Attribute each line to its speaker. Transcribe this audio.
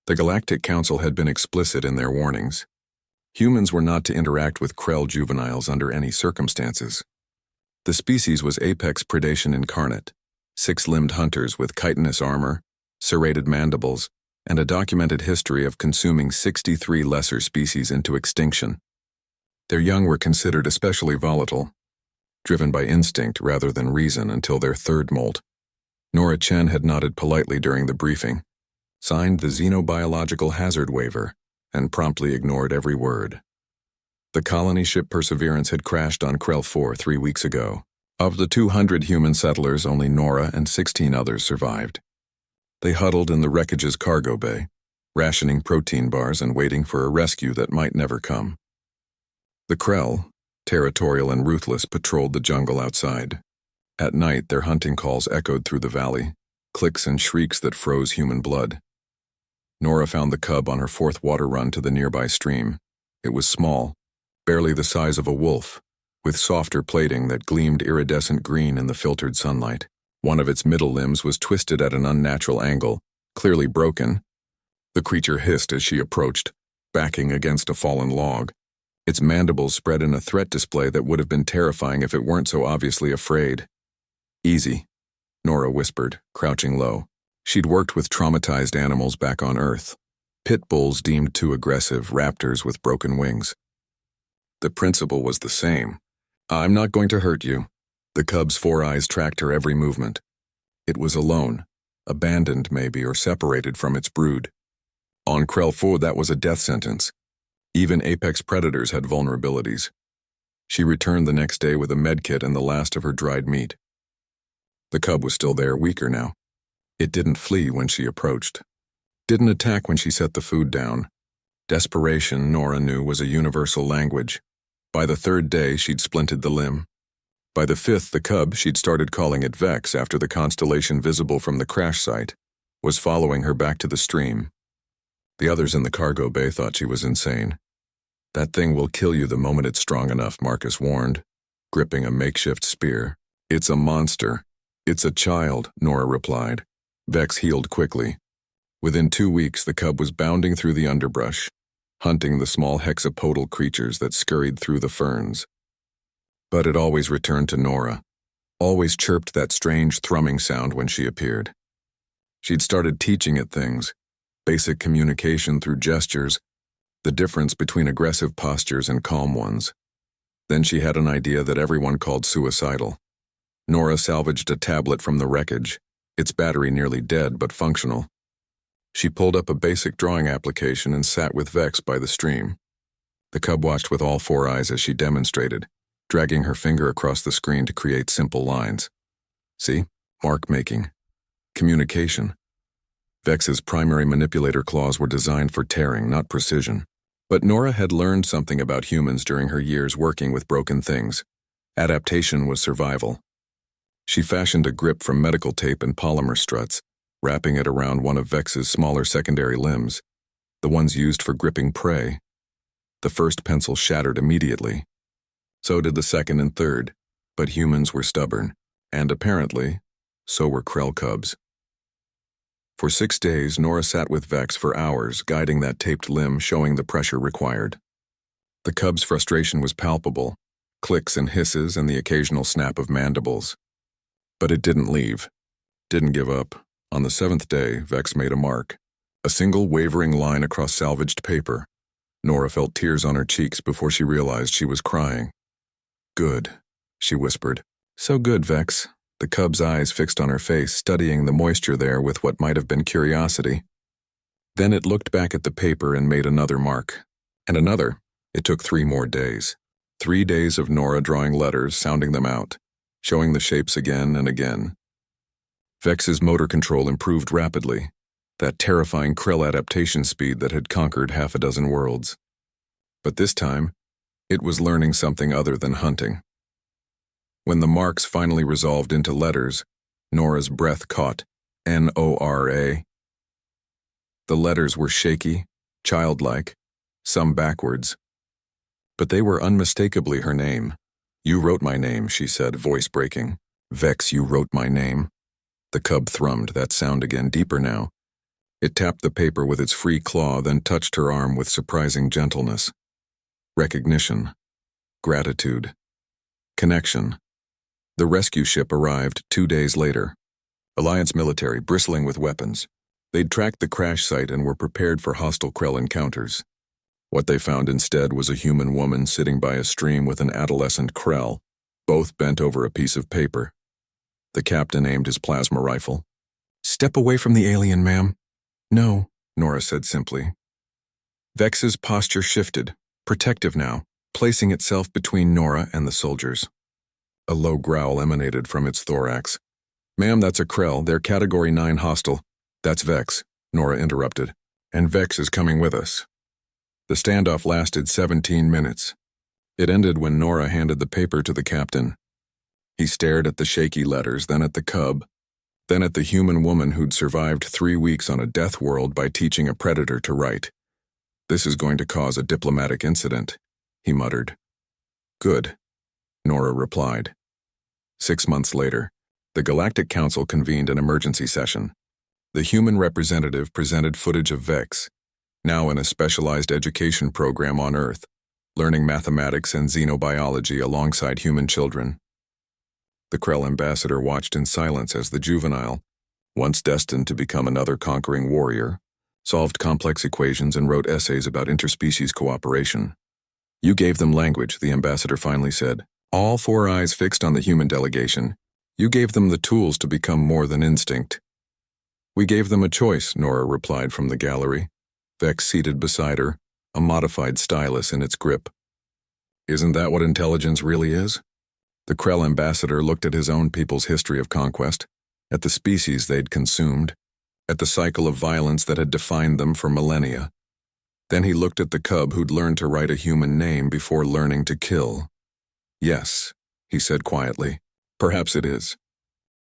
Speaker 1: The Galactic Council had been explicit in their warnings. Humans were not to interact with Krell juveniles under any circumstances. The species was apex predation incarnate, six-limbed hunters with chitinous armor, serrated mandibles, and a documented history of consuming 63 lesser species into extinction. Their young were considered especially volatile, driven by instinct rather than reason until their third molt. Nora Chen had nodded politely during the briefing, signed the xenobiological hazard waiver, and promptly ignored every word. The colony ship Perseverance had crashed on Krell 4 3 weeks ago. Of the 200 human settlers, only Nora and 16 others survived. They huddled in the wreckage's cargo bay, rationing protein bars and waiting for a rescue that might never come. The Krell, territorial and ruthless, patrolled the jungle outside. At night, their hunting calls echoed through the valley, clicks and shrieks that froze human blood. Nora found the cub on her fourth water run to the nearby stream. It was small, barely the size of a wolf, with softer plating that gleamed iridescent green in the filtered sunlight. One of its middle limbs was twisted at an unnatural angle, clearly broken. The creature hissed as she approached, backing against a fallen log. Its mandibles spread in a threat display that would have been terrifying if it weren't so obviously afraid. "Easy," Nora whispered, crouching low. She'd worked with traumatized animals back on Earth. Pit bulls deemed too aggressive, raptors with broken wings. The principle was the same. "I'm not going to hurt you." The cub's four eyes tracked her every movement. It was alone, abandoned maybe, or separated from its brood. On Krell 4, that was a death sentence. Even apex predators had vulnerabilities. She returned the next day with a medkit and the last of her dried meat. The cub was still there, weaker now. It didn't flee when she approached. Didn't attack when she set the food down. Desperation, Nora knew, was a universal language. By the third day, she'd splinted the limb. By the fifth, the cub, she'd started calling it Vex after the constellation visible from the crash site, was following her back to the stream. The others in the cargo bay thought she was insane. "That thing will kill you the moment it's strong enough," Marcus warned, gripping a makeshift spear. "It's a monster. It's a child," Nora replied. Vex healed quickly. Within 2 weeks, the cub was bounding through the underbrush, hunting the small hexapodal creatures that scurried through the ferns. But it always returned to Nora, always chirped that strange thrumming sound when she appeared. She'd started teaching it things, basic communication through gestures, the difference between aggressive postures and calm ones. Then she had an idea that everyone called suicidal. Nora salvaged a tablet from the wreckage, its battery nearly dead but functional. She pulled up a basic drawing application and sat with Vex by the stream. The cub watched with all four eyes as she demonstrated, dragging her finger across the screen to create simple lines. See? Mark-making. Communication. Vex's primary manipulator claws were designed for tearing, not precision. But Nora had learned something about humans during her years working with broken things. Adaptation was survival. She fashioned a grip from medical tape and polymer struts, wrapping it around one of Vex's smaller secondary limbs, the ones used for gripping prey. The first pencil shattered immediately. So did the second and third, but humans were stubborn, and apparently, so were Krell cubs. For 6 days, Nora sat with Vex for hours, guiding that taped limb, showing the pressure required. The cub's frustration was palpable, clicks and hisses and the occasional snap of mandibles. But it didn't leave, didn't give up. On the 7th day, Vex made a mark, a single wavering line across salvaged paper. Nora felt tears on her cheeks before she realized she was crying. "Good," she whispered. "So good, Vex." The cub's eyes fixed on her face, studying the moisture there with what might have been curiosity. Then it looked back at the paper and made another mark. And another. It took 3 more days. 3 days of Nora drawing letters, sounding them out, showing the shapes again and again. Vex's motor control improved rapidly, that terrifying Krell adaptation speed that had conquered half a dozen worlds. But this time, it was learning something other than hunting. When the marks finally resolved into letters, Nora's breath caught N-O-R-A. The letters were shaky, childlike, some backwards. But they were unmistakably her name. "You wrote my name," she said, voice breaking. "Vex, you wrote my name." The cub thrummed that sound again, deeper now. It tapped the paper with its free claw, then touched her arm with surprising gentleness. Recognition. Gratitude. Connection. The rescue ship arrived 2 days later. Alliance military bristling with weapons. They'd tracked the crash site and were prepared for hostile Krell encounters. What they found instead was a human woman sitting by a stream with an adolescent Krell, both bent over a piece of paper. The captain aimed his plasma rifle. "Step away from the alien, ma'am." "No," Nora said simply. Vex's posture shifted, protective now, placing itself between Nora and the soldiers. A low growl emanated from its thorax. "Ma'am, that's a Krell. They're Category 9 hostile." "That's Vex," Nora interrupted. "And Vex is coming with us." The standoff lasted 17 minutes. It ended when Nora handed the paper to the captain. He stared at the shaky letters, then at the cub, then at the human woman who'd survived 3 weeks on a death world by teaching a predator to write. "This is going to cause a diplomatic incident," he muttered. "Good," Nora replied. 6 months later, the Galactic Council convened an emergency session. The human representative presented footage of Vex, now in a specialized education program on Earth, learning mathematics and xenobiology alongside human children. The Krell ambassador watched in silence as the juvenile, once destined to become another conquering warrior, solved complex equations and wrote essays about interspecies cooperation. "You gave them language," the ambassador finally said, all 4 eyes fixed on the human delegation. "You gave them the tools to become more than instinct." "We gave them a choice," Nora replied from the gallery, Vex seated beside her, a modified stylus in its grip. "Isn't that what intelligence really is?" The Krell ambassador looked at his own people's history of conquest, at the species they'd consumed, at the cycle of violence that had defined them for millennia. Then he looked at the cub who'd learned to write a human name before learning to kill. "Yes," he said quietly, "perhaps it is."